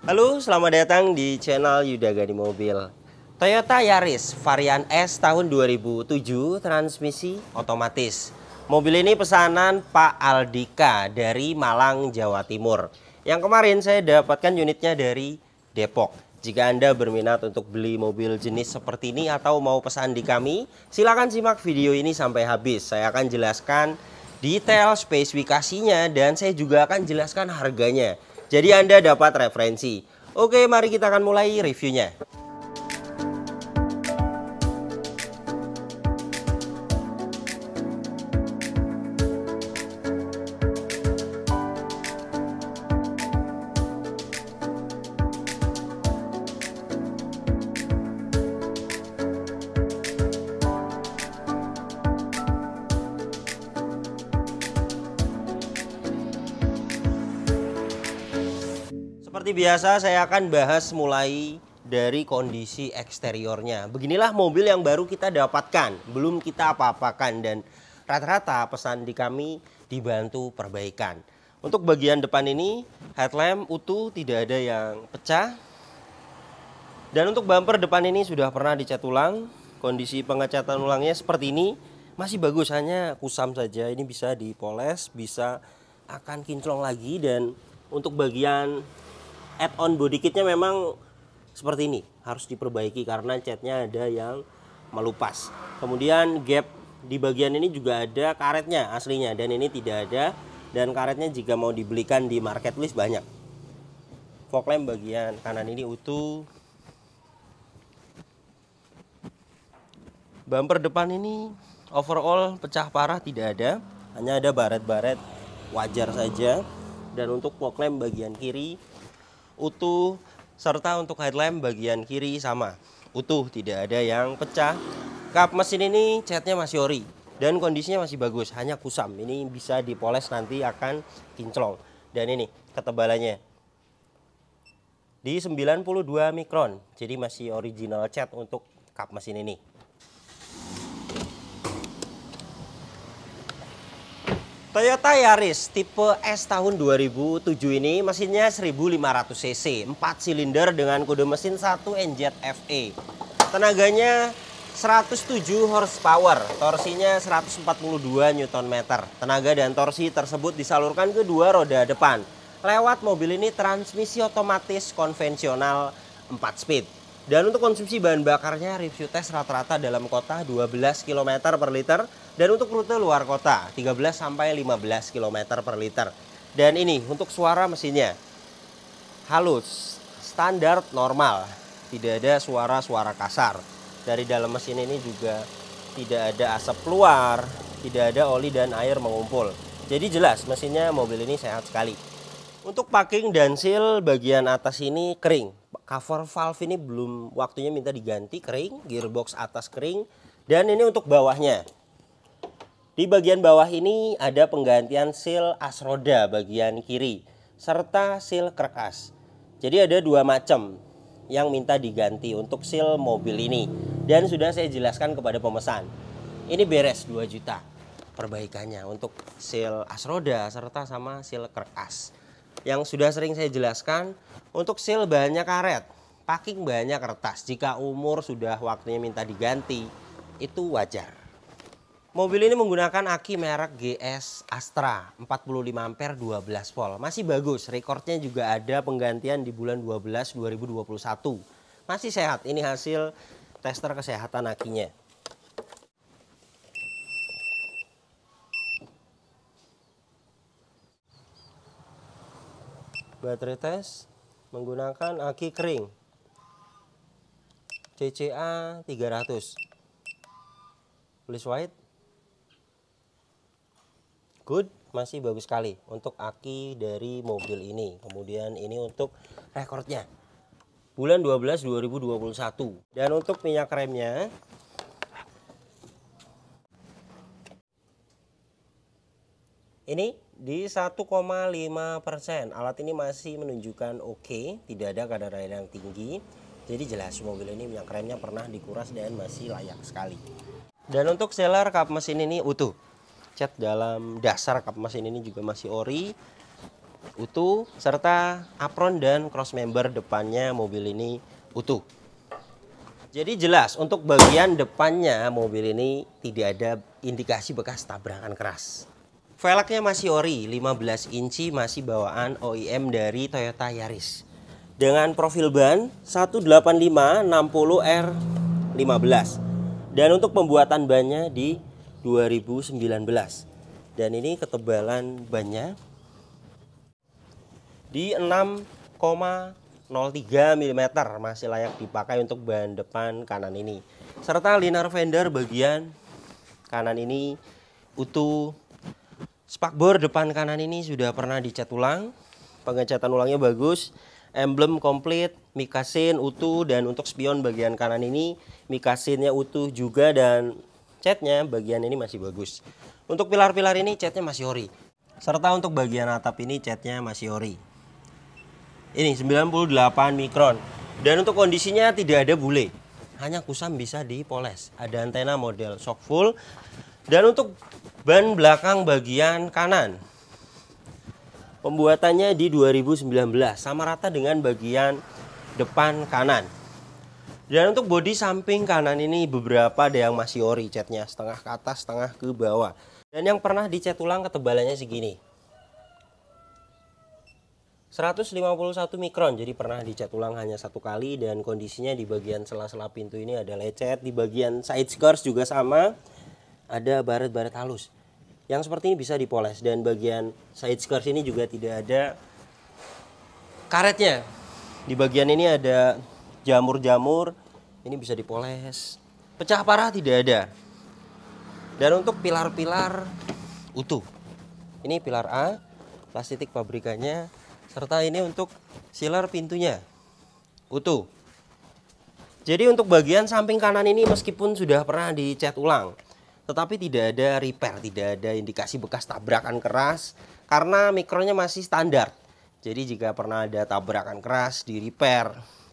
Halo, selamat datang di channel Yuda Gani Mobil. Toyota Yaris varian S tahun 2007 transmisi otomatis. Mobil ini pesanan Pak Aldika dari Malang, Jawa Timur. Yang kemarin saya dapatkan unitnya dari Depok. Jika Anda berminat untuk beli mobil jenis seperti ini atau mau pesan di kami, silakan simak video ini sampai habis. Saya akan jelaskan detail spesifikasinya dan saya juga akan jelaskan harganya. Jadi Anda dapat referensi. Oke, mari kita akan mulai reviewnya. Seperti biasa saya akan bahas mulai dari kondisi eksteriornya. Beginilah mobil yang baru kita dapatkan, belum kita apa-apakan dan rata-rata pesan di kami dibantu perbaikan. Untuk bagian depan ini headlamp utuh, tidak ada yang pecah. Dan untuk bumper depan ini sudah pernah dicat ulang. Kondisi pengecatan ulangnya seperti ini, masih bagus, hanya kusam saja. Ini bisa dipoles, bisa akan kinclong lagi. Dan untuk bagian add-on body kitnya memang seperti ini, harus diperbaiki karena catnya ada yang melupas. Kemudian gap di bagian ini juga ada karetnya aslinya dan ini tidak ada, dan karetnya jika mau dibelikan di marketplace banyak. Fog lamp bagian kanan ini utuh. Bumper depan ini overall pecah parah tidak ada, hanya ada baret-baret wajar saja. Dan untuk fog lamp bagian kiri utuh, serta untuk headlamp bagian kiri sama utuh, tidak ada yang pecah. Kap mesin ini catnya masih ori dan kondisinya masih bagus, hanya kusam. Ini bisa dipoles, nanti akan kinclong. Dan ini ketebalannya di 92 mikron, jadi masih original cat untuk kap mesin ini. Toyota Yaris tipe S tahun 2007 ini mesinnya 1500 cc, 4 silinder dengan kode mesin 1 NZFE. Tenaganya 107 horsepower, torsinya 142 Nm. Tenaga dan torsi tersebut disalurkan ke dua roda depan. Lewat mobil ini transmisi otomatis konvensional 4 speed. Dan untuk konsumsi bahan bakarnya review tes rata-rata dalam kota 12 km per liter. Dan untuk rute luar kota 13 sampai 15 km per liter. Dan ini untuk suara mesinnya halus, standar normal. Tidak ada suara-suara kasar. Dari dalam mesin ini juga tidak ada asap keluar, tidak ada oli dan air mengumpul. Jadi jelas mesinnya mobil ini sehat sekali. Untuk packing dan seal bagian atas ini kering. Cover valve ini belum waktunya minta diganti, kering. Gearbox atas kering. Dan ini untuk bawahnya. Di bagian bawah ini ada penggantian seal as roda bagian kiri serta seal krek as. Jadi ada dua macam yang minta diganti untuk seal mobil ini dan sudah saya jelaskan kepada pemesan. Ini beres 2 juta perbaikannya untuk seal as roda serta sama seal krek as. Yang sudah sering saya jelaskan, untuk seal bahannya karet, packing bahannya kertas. Jika umur sudah waktunya minta diganti, itu wajar. Mobil ini menggunakan aki merek GS Astra 45 ampere 12 volt. Masih bagus, rekornya juga ada penggantian di bulan 12 2021. Masih sehat, ini hasil tester kesehatan akinya. Baterai tes menggunakan aki kering CCA 300. Polish white. Good, masih bagus sekali untuk aki dari mobil ini. Kemudian ini untuk rekornya bulan 12 2021. Dan untuk minyak remnya ini di 1,5%. Alat ini masih menunjukkan oke, tidak ada kadar air yang tinggi. Jadi jelas mobil ini minyak remnya pernah dikuras dan masih layak sekali. Dan untuk sealer kap mesin ini utuh. Cat dalam dasar kap mesin ini juga masih ori. utuh, serta apron dan cross member depannya mobil ini utuh. Jadi jelas untuk bagian depannya mobil ini tidak ada indikasi bekas tabrakan keras. Velgnya masih ori, 15 inci, masih bawaan OEM dari Toyota Yaris. Dengan profil ban 185/60R15. Dan untuk pembuatan bannya di 2019. Dan ini ketebalan bannya di 6,03 mm, masih layak dipakai untuk ban depan kanan ini. Serta liner fender bagian kanan ini utuh. Spakbor depan kanan ini sudah pernah dicat ulang, pengecatan ulangnya bagus, emblem komplit, mikasin utuh, dan untuk spion bagian kanan ini mikasinnya utuh juga dan catnya bagian ini masih bagus. Untuk pilar-pilar ini catnya masih ori, serta untuk bagian atap ini catnya masih ori. Ini 98 mikron, dan untuk kondisinya tidak ada bule, hanya kusam bisa dipoles. Ada antena model shock full. Dan untuk ban belakang bagian kanan, pembuatannya di 2019 sama rata dengan bagian depan kanan. Dan untuk bodi samping kanan ini beberapa ada yang masih ori catnya, setengah ke atas, setengah ke bawah. Dan yang pernah dicat ulang ketebalannya segini, 151 mikron, jadi pernah dicat ulang hanya satu kali. Dan kondisinya di bagian sela-sela pintu ini ada lecet, di bagian side skirts juga sama, ada baret-baret halus yang seperti ini bisa dipoles. Dan bagian side skirts ini juga tidak ada karetnya. Di bagian ini ada jamur-jamur, ini bisa dipoles. Pecah parah tidak ada. Dan untuk pilar-pilar utuh. Ini pilar A, plastik pabrikannya, serta ini untuk sealer pintunya utuh. Jadi untuk bagian samping kanan ini meskipun sudah pernah dicat ulang, tetapi tidak ada repair, tidak ada indikasi bekas tabrakan keras karena mikronnya masih standar. Jadi jika pernah ada tabrakan keras di repair,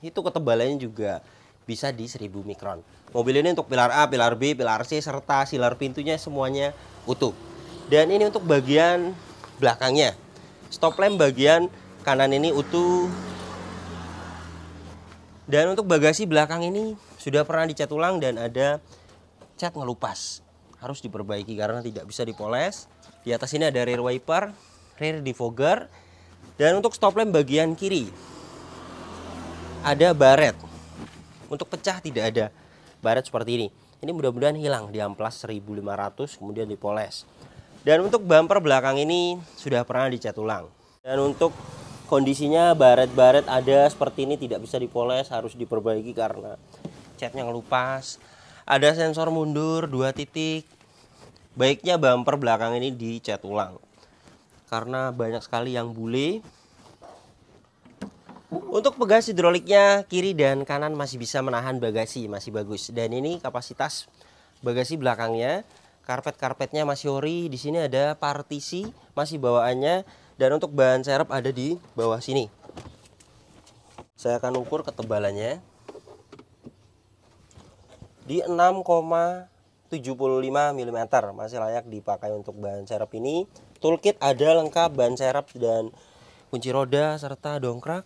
itu ketebalannya juga bisa di 1000 mikron. Mobil ini untuk pilar A, pilar B, pilar C, serta sealer pintunya semuanya utuh. Dan ini untuk bagian belakangnya. Stop lamp bagian kanan ini utuh. Dan untuk bagasi belakang ini sudah pernah dicat ulang dan ada cat ngelupas. Harus diperbaiki karena tidak bisa dipoles. Di atas ini ada rear wiper, rear defogger. Dan untuk stop lamp bagian kiri ada baret. Untuk pecah tidak ada baret seperti ini. Ini mudah-mudahan hilang di amplas 1500 kemudian dipoles. Dan untuk bumper belakang ini sudah pernah dicat ulang. Dan untuk kondisinya baret-baret ada seperti ini, tidak bisa dipoles, harus diperbaiki karena catnya ngelupas. Ada sensor mundur 2 titik. Baiknya bumper belakang ini dicat ulang karena banyak sekali yang bule. Untuk bagasi hidroliknya kiri dan kanan masih bisa menahan bagasi, masih bagus. Dan ini kapasitas bagasi belakangnya, karpet-karpetnya masih ori. Di sini ada partisi masih bawaannya. Dan untuk bahan serep ada di bawah sini. Saya akan ukur ketebalannya di 6,75 mm, masih layak dipakai untuk bahan serep ini. Toolkit ada lengkap, bahan serep dan kunci roda serta dongkrak.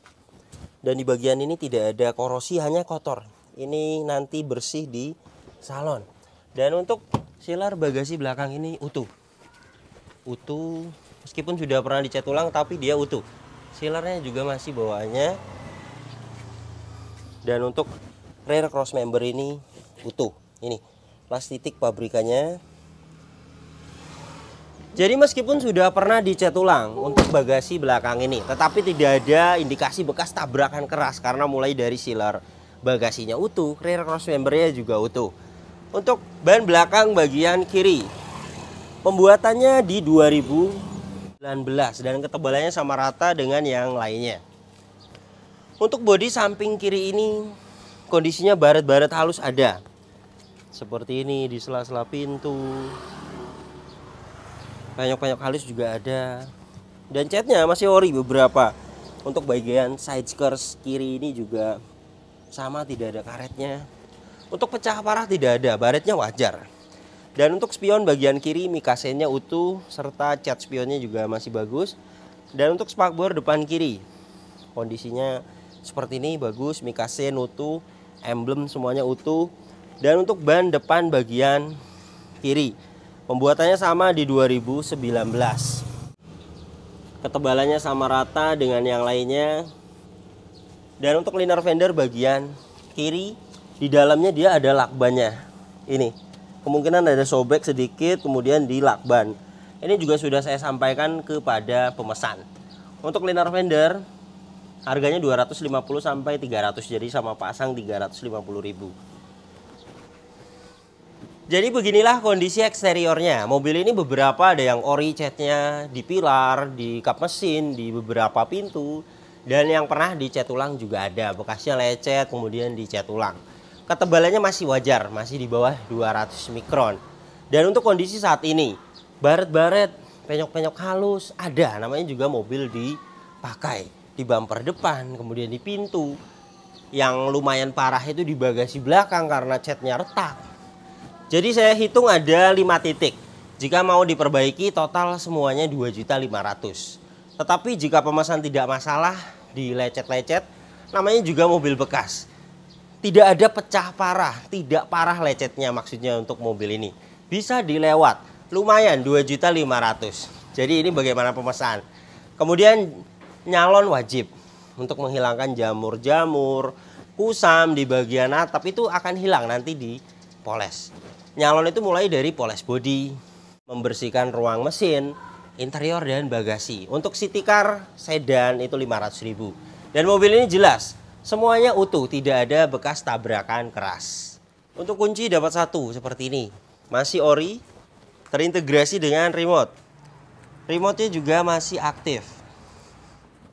Dan di bagian ini tidak ada korosi, hanya kotor. Ini nanti bersih di salon. Dan untuk sealer bagasi belakang ini utuh. Utuh, meskipun sudah pernah dicat ulang tapi dia utuh. Sealernya juga masih bawaannya. Dan untuk rear cross member ini utuh. Ini plastik pabrikannya. Jadi meskipun sudah pernah dicat ulang untuk bagasi belakang ini, tetapi tidak ada indikasi bekas tabrakan keras karena mulai dari sealer bagasinya utuh, rear cross membernya juga utuh. Untuk ban belakang bagian kiri, pembuatannya di 2019 dan ketebalannya sama rata dengan yang lainnya. Untuk bodi samping kiri ini kondisinya baret-baret halus ada. Seperti ini di sela-sela pintu. Panyok-panyok halus juga ada. Dan catnya masih ori beberapa. Untuk bagian side skirts kiri ini juga sama, tidak ada karetnya. Untuk pecah parah tidak ada, baretnya wajar. Dan untuk spion bagian kiri mikasennya utuh serta cat spionnya juga masih bagus. Dan untuk spakbor depan kiri, kondisinya seperti ini, bagus, Mikase utuh, emblem semuanya utuh. Dan untuk ban depan bagian kiri, pembuatannya sama di 2019. Ketebalannya sama rata dengan yang lainnya. Dan untuk liner fender bagian kiri, di dalamnya dia ada lakbannya. Ini kemungkinan ada sobek sedikit, kemudian di lakban. Ini juga sudah saya sampaikan kepada pemesan. Untuk liner fender harganya 250 sampai 300, jadi sama pasang 350.000. Jadi beginilah kondisi eksteriornya. Mobil ini beberapa ada yang ori catnya di pilar, di kap mesin, di beberapa pintu, dan yang pernah dicat ulang juga ada. Bekasnya lecet kemudian dicat ulang. Ketebalannya masih wajar, masih di bawah 200 mikron. Dan untuk kondisi saat ini, baret-baret, penyok-penyok halus ada, namanya juga mobil dipakai di bumper depan, kemudian di pintu. Yang lumayan parah itu di bagasi belakang karena catnya retak. Jadi saya hitung ada 5 titik. Jika mau diperbaiki total semuanya 2.500.000. Tetapi jika pemesan tidak masalah di lecet-lecet, namanya juga mobil bekas. Tidak ada pecah parah, tidak parah lecetnya maksudnya untuk mobil ini. Bisa dilewat. Lumayan 2.500.000. Jadi ini bagaimana pemesan. Kemudian nyalon wajib untuk menghilangkan jamur-jamur, kusam di bagian atap itu akan hilang nanti di poles. Nyalon itu mulai dari poles bodi, membersihkan ruang mesin, interior dan bagasi. Untuk city car sedan itu 500.000. Dan mobil ini jelas semuanya utuh, tidak ada bekas tabrakan keras. Untuk kunci dapat satu seperti ini. Masih ori, terintegrasi dengan remote. Remote-nya juga masih aktif.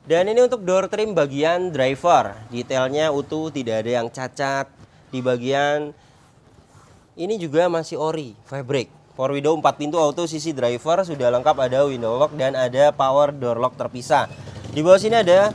Dan ini untuk door trim bagian driver. Detailnya utuh, tidak ada yang cacat. Di bagian ini juga masih ori, fabric. Power window 4 pintu auto sisi driver sudah lengkap, ada window lock dan ada power door lock terpisah. Di bawah sini ada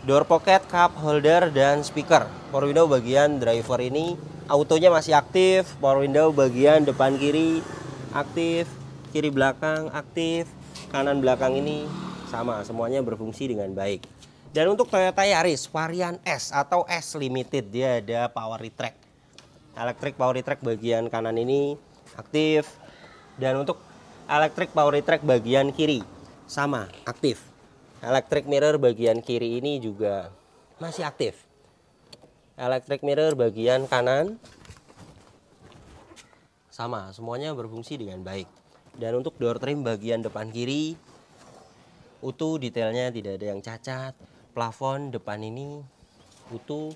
door pocket, cup holder dan speaker. Power window bagian driver ini autonya masih aktif. Power window bagian depan kiri aktif, kiri belakang aktif, kanan belakang ini sama, semuanya berfungsi dengan baik. Dan untuk Toyota Yaris varian S atau S Limited, dia ada power retract. Electric power retract bagian kanan ini aktif. Dan untuk electric power retract bagian kiri sama, aktif. Electric mirror bagian kiri ini juga masih aktif. Electric mirror bagian kanan sama, semuanya berfungsi dengan baik. Dan untuk door trim bagian depan kiri utuh, detailnya tidak ada yang cacat. Plafon depan ini utuh,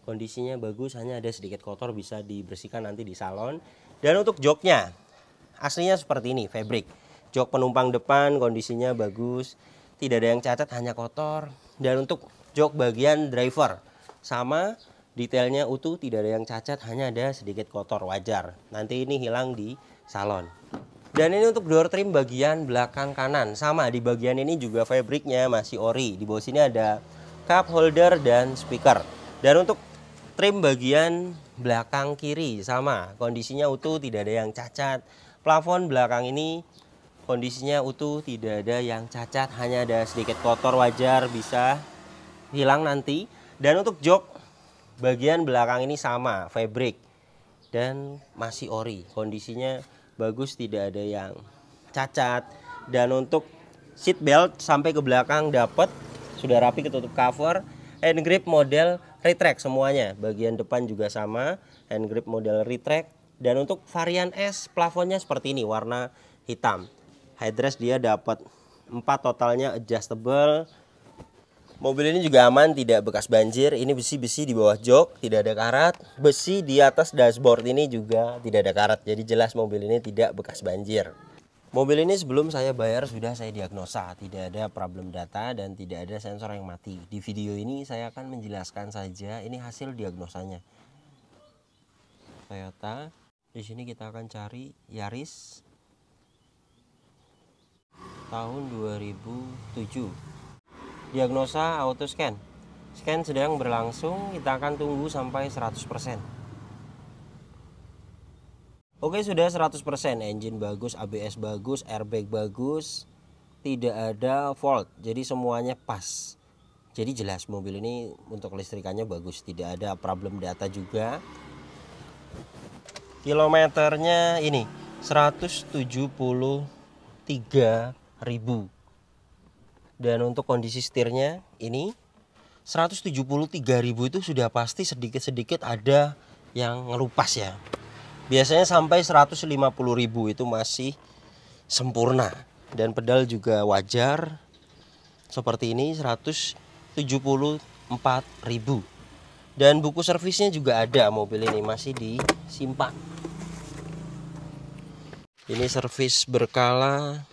kondisinya bagus, hanya ada sedikit kotor, bisa dibersihkan nanti di salon. Dan untuk joknya aslinya seperti ini, fabric. Jok penumpang depan kondisinya bagus, tidak ada yang cacat, hanya kotor. Dan untuk jok bagian driver sama, detailnya utuh, tidak ada yang cacat, hanya ada sedikit kotor, wajar. Nanti ini hilang di salon. Dan ini untuk door trim bagian belakang kanan sama, di bagian ini juga fabriknya masih ori. Di bawah sini ada cup holder dan speaker. Dan untuk trim bagian belakang kiri sama, kondisinya utuh, tidak ada yang cacat. Plafon belakang ini kondisinya utuh, tidak ada yang cacat, hanya ada sedikit kotor, wajar, bisa hilang nanti. Dan untuk jok bagian belakang ini sama, fabric dan masih ori, kondisinya bagus, tidak ada yang cacat. Dan untuk seat belt sampai ke belakang dapat, sudah rapi, ketutup cover. Hand grip model retract semuanya, bagian depan juga sama, hand grip model retract. Dan untuk varian S, plafonnya seperti ini, warna hitam. Headrest dia dapat 4 totalnya, adjustable. Mobil ini juga aman, tidak bekas banjir. Ini besi-besi di bawah jok, tidak ada karat. Besi di atas dashboard ini juga tidak ada karat. Jadi jelas mobil ini tidak bekas banjir. Mobil ini sebelum saya bayar sudah saya diagnosa, tidak ada problem data dan tidak ada sensor yang mati. Di video ini saya akan menjelaskan saja, ini hasil diagnosanya. Toyota. Di sini kita akan cari Yaris tahun 2007. Diagnosa auto scan. Scan sedang berlangsung, kita akan tunggu sampai 100%. Oke, sudah 100%. Engine bagus, ABS bagus, airbag bagus. tidak ada fault, jadi semuanya pas. Jadi jelas mobil ini untuk listrikannya bagus, tidak ada problem data juga. Kilometernya ini 173.000. Dan untuk kondisi setirnya ini 173.000 itu sudah pasti sedikit-sedikit ada yang ngelupas ya. Biasanya sampai 150.000 itu masih sempurna. Dan pedal juga wajar seperti ini 174.000. Dan buku servisnya juga ada, mobil ini masih disimpan. Ini servis berkala.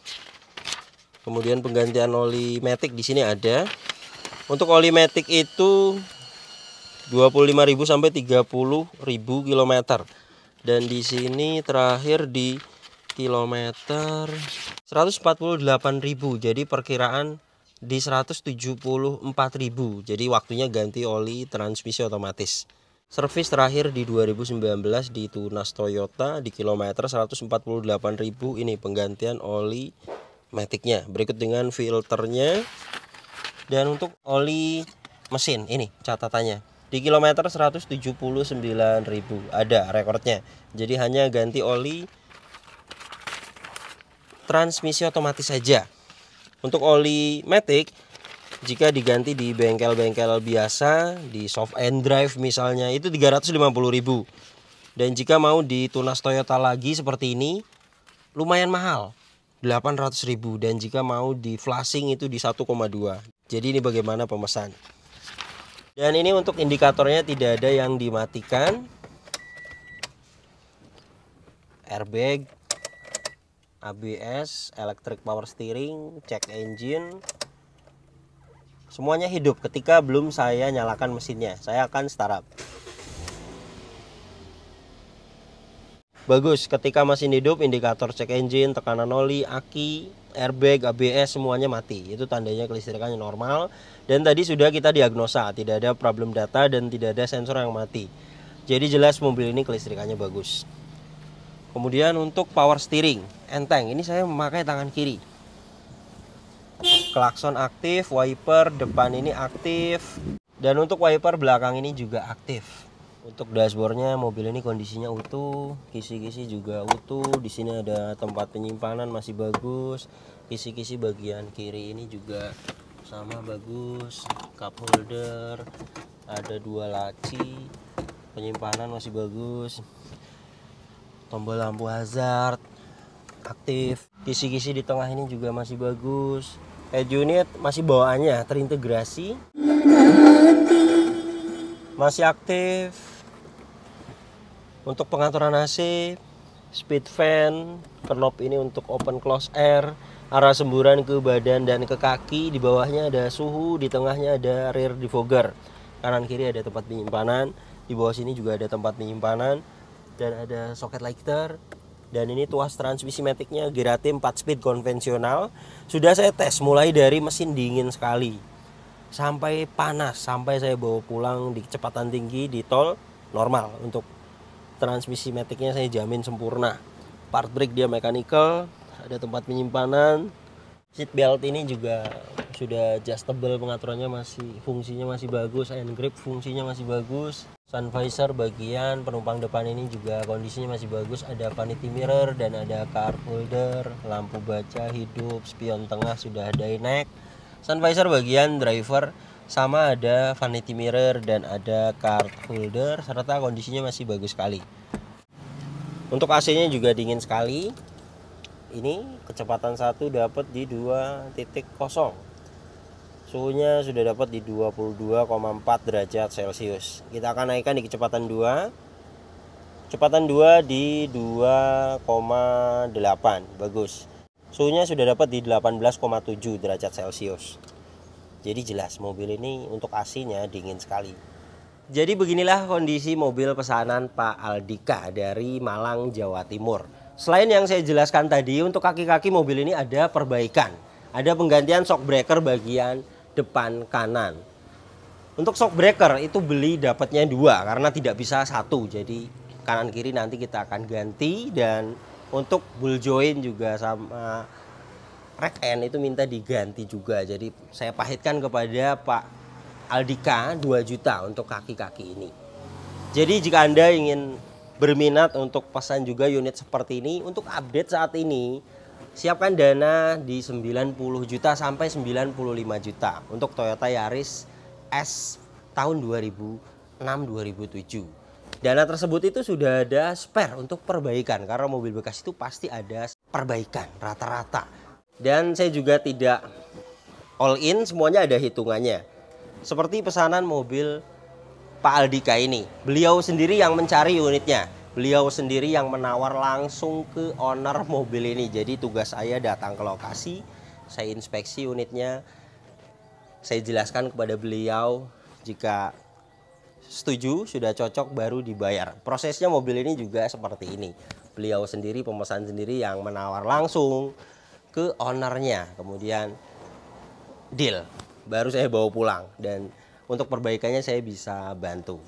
Kemudian penggantian oli matic di sini ada. Untuk oli matic itu 25.000 sampai 30.000 km. Dan di sini terakhir di kilometer 148.000. Jadi perkiraan di 174.000. Jadi waktunya ganti oli transmisi otomatis. Servis terakhir di 2019 di Tunas Toyota di kilometer 148.000. Ini penggantian oli maticnya. Berikut dengan filternya. Dan untuk oli mesin ini catatannya di kilometer 179.000 ada rekornya. Jadi hanya ganti oli transmisi otomatis saja. Untuk oli matic jika diganti di bengkel-bengkel biasa di soft and drive misalnya itu 350.000. Dan jika mau di Tunas Toyota lagi seperti ini lumayan mahal, 800.000. Dan jika mau di flashing itu di 1,2. Jadi ini bagaimana pemesan. Dan ini untuk indikatornya tidak ada yang dimatikan. Airbag, ABS, electric power steering, check engine, semuanya hidup ketika belum saya nyalakan mesinnya. Saya akan startup. Bagus, ketika mesin hidup, indikator check engine, tekanan oli, aki, airbag, ABS semuanya mati. Itu tandanya kelistrikannya normal. Dan tadi sudah kita diagnosa, tidak ada problem data dan tidak ada sensor yang mati. Jadi jelas mobil ini kelistrikannya bagus. Kemudian untuk power steering, enteng. Ini saya memakai tangan kiri. Klakson aktif, wiper depan ini aktif. Dan untuk wiper belakang ini juga aktif. Untuk dashboardnya mobil ini kondisinya utuh, kisi-kisi juga utuh. Di sini ada tempat penyimpanan masih bagus. Kisi-kisi bagian kiri ini juga sama bagus. Cup holder, ada 2 laci, penyimpanan masih bagus. Tombol lampu hazard aktif. Kisi-kisi di tengah ini juga masih bagus. Head unit masih bawaannya terintegrasi, masih aktif. Untuk pengaturan AC, speed fan, knob ini untuk open close air, arah semburan ke badan dan ke kaki. Di bawahnya ada suhu, di tengahnya ada rear defogger. Kanan kiri ada tempat penyimpanan, di bawah sini juga ada tempat penyimpanan dan ada soket lighter. Dan ini tuas transmisi maticnya Girate 4 speed konvensional. Sudah saya tes mulai dari mesin dingin sekali sampai panas, sampai saya bawa pulang di kecepatan tinggi di tol normal. Untuk transmisi maticnya saya jamin sempurna. Part brake dia mechanical, ada tempat penyimpanan. Seat belt ini juga sudah adjustable, pengaturannya masih, fungsinya masih bagus. Hand grip fungsinya masih bagus. Sun visor bagian penumpang depan ini juga kondisinya masih bagus. Ada vanity mirror dan ada card holder. Lampu baca hidup, spion tengah sudah dynac. Sun visor bagian driver sama ada vanity mirror dan ada card holder, serta kondisinya masih bagus sekali. Untuk AC-nya juga dingin sekali. Ini kecepatan 1 dapat di 2.0. Suhunya sudah dapat di 22,4 derajat Celcius. Kita akan naikkan di kecepatan 2. Kecepatan 2 di 2,8. Bagus. Suhunya sudah dapat di 18,7 derajat Celcius. Jadi jelas mobil ini untuk AC-nya dingin sekali. Jadi beginilah kondisi mobil pesanan Pak Aldika dari Malang, Jawa Timur. Selain yang saya jelaskan tadi, untuk kaki-kaki mobil ini ada perbaikan. Ada penggantian shock breaker bagian depan kanan. Untuk shock breaker itu beli dapatnya 2 karena tidak bisa 1. Jadi kanan kiri nanti kita akan ganti. Dan untuk ball joint juga sama rack end itu minta diganti juga. Jadi saya pahitkan kepada Pak Aldika 2 juta untuk kaki-kaki ini. Jadi jika Anda ingin berminat untuk pesan juga unit seperti ini, untuk update saat ini, siapkan dana di 90 juta sampai 95 juta untuk Toyota Yaris S tahun 2006-2007. Dana tersebut itu sudah ada spare untuk perbaikan, karena mobil bekas itu pasti ada perbaikan rata-rata. Dan saya juga tidak all in, semuanya ada hitungannya. Seperti pesanan mobil Pak Aldika ini, beliau sendiri yang mencari unitnya, beliau sendiri yang menawar langsung ke owner mobil ini. Jadi tugas saya datang ke lokasi, saya inspeksi unitnya, saya jelaskan kepada beliau, jika setuju, sudah cocok, baru dibayar. Prosesnya mobil ini juga seperti ini. Beliau sendiri, pemesan sendiri yang menawar langsung ke ownernya. Kemudian deal, baru saya bawa pulang. Dan untuk perbaikannya saya bisa bantu.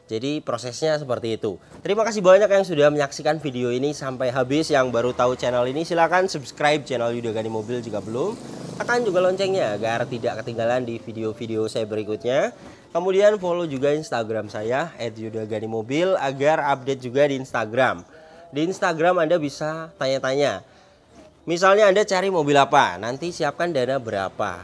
Jadi prosesnya seperti itu. Terima kasih banyak yang sudah menyaksikan video ini sampai habis. Yang baru tahu channel ini, silahkan subscribe channel Yuda Gani Mobil jika belum. Tekan juga loncengnya agar tidak ketinggalan di video-video saya berikutnya. Kemudian follow juga Instagram saya @yudaganimobil agar update juga di Instagram. Di Instagram Anda bisa tanya-tanya. Misalnya Anda cari mobil apa, nanti siapkan dana berapa.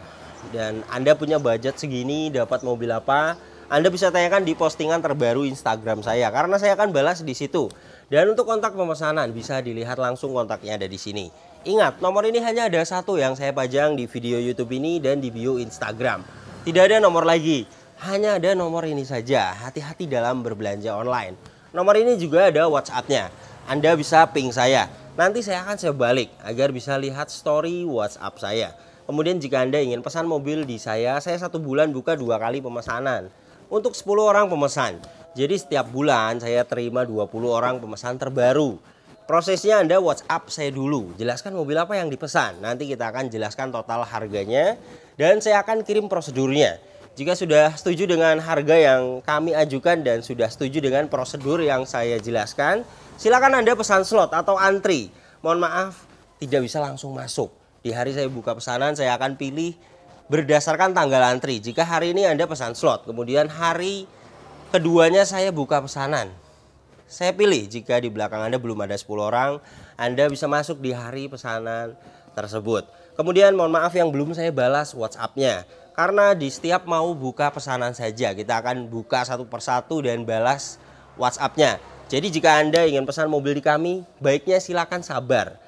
Dan Anda punya budget segini, dapat mobil apa, Anda bisa tanyakan di postingan terbaru Instagram saya, karena saya akan balas di situ. Dan untuk kontak pemesanan bisa dilihat langsung, kontaknya ada di sini. Ingat, nomor ini hanya ada satu yang saya pajang di video YouTube ini dan di bio Instagram. Tidak ada nomor lagi. Hanya ada nomor ini saja. Hati-hati dalam berbelanja online. Nomor ini juga ada WhatsApp-nya. Anda bisa ping saya. Nanti saya akan balik agar bisa lihat story WhatsApp saya. Kemudian jika Anda ingin pesan mobil di saya 1 bulan buka 2 kali pemesanan. Untuk 10 orang pemesan. Jadi setiap bulan saya terima 20 orang pemesan terbaru. Prosesnya Anda WhatsApp saya dulu. Jelaskan mobil apa yang dipesan. Nanti kita akan jelaskan total harganya. Dan saya akan kirim prosedurnya. Jika sudah setuju dengan harga yang kami ajukan dan sudah setuju dengan prosedur yang saya jelaskan, silakan Anda pesan slot atau antri. Mohon maaf, tidak bisa langsung masuk. Di hari saya buka pesanan, saya akan pilih berdasarkan tanggal antri. Jika hari ini Anda pesan slot, kemudian hari keduanya saya buka pesanan. Saya pilih jika di belakang Anda belum ada 10 orang, Anda bisa masuk di hari pesanan tersebut. Kemudian mohon maaf yang belum saya balas WhatsApp-nya. Karena di setiap mau buka pesanan saja, kita akan buka satu persatu dan balas WhatsApp-nya. Jadi jika Anda ingin pesan mobil di kami, baiknya silakan sabar.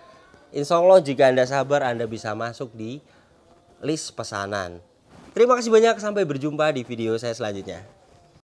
Insya Allah jika Anda sabar, Anda bisa masuk di list pesanan. Terima kasih banyak, sampai berjumpa di video saya selanjutnya.